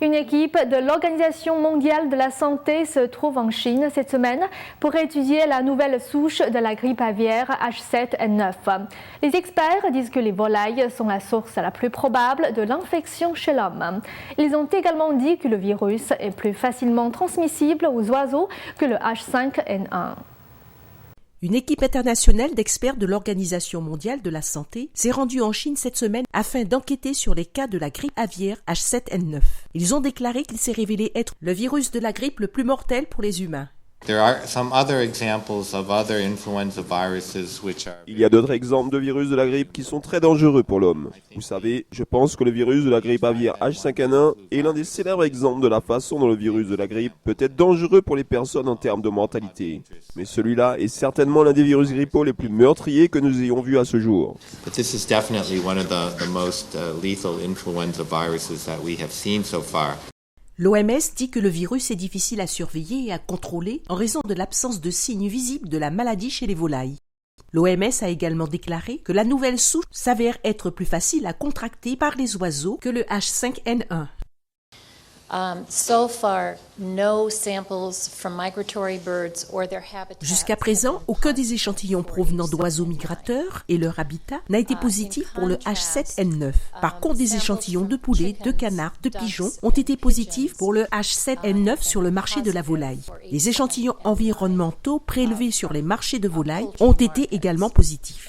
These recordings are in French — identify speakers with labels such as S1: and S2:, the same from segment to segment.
S1: Une équipe de l'Organisation mondiale de la santé se trouve en Chine cette semaine pour étudier la nouvelle souche de la grippe aviaire H7N9. Les experts disent que les volailles sont la source la plus probable de l'infection chez l'homme. Ils ont également dit que le virus est plus facilement transmissible aux oiseaux que le H5N1.
S2: Une équipe internationale d'experts de l'Organisation mondiale de la santé s'est rendue en Chine cette semaine afin d'enquêter sur les cas de la grippe aviaire H7N9. Ils ont déclaré qu'il s'est révélé être le virus de la grippe le plus mortel pour les humains.
S3: Il
S4: y a d'autres exemples de virus de la grippe qui sont très dangereux pour l'homme. Vous savez, je pense que le virus de la grippe aviaire H5N1 est l'un des célèbres exemples de la façon dont le virus de la grippe peut être dangereux pour les personnes en termes de mortalité. Mais celui-là est certainement l'un des virus grippaux les plus meurtriers que nous ayons vus à ce jour.
S3: This is definitely one of the most lethal influenza viruses that we have seen so far.
S2: L'OMS dit que le virus est difficile à surveiller et à contrôler en raison de l'absence de signes visibles de la maladie chez les volailles. L'OMS a également déclaré que la nouvelle souche s'avère être plus facile à contracter par les oiseaux que le H5N1. Jusqu'à présent, aucun des échantillons provenant d'oiseaux migrateurs et leur habitat n'a été positif pour le H7N9. Par contre, des échantillons de poulets, de canards, de pigeons ont été positifs pour le H7N9 sur le marché de la volaille. Les échantillons environnementaux prélevés sur les marchés de volailles ont été également positifs.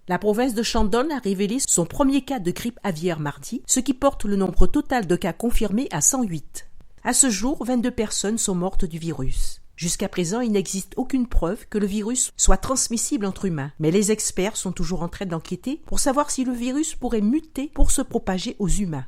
S2: La province de Shandong a révélé son premier cas de grippe aviaire mardi, ce qui porte le nombre total de cas confirmés à 108. À ce jour, 22 personnes sont mortes du virus. Jusqu'à présent, il n'existe aucune preuve que le virus soit transmissible entre humains, mais les experts sont toujours en train d'enquêter pour savoir si le virus pourrait muter pour se propager aux humains.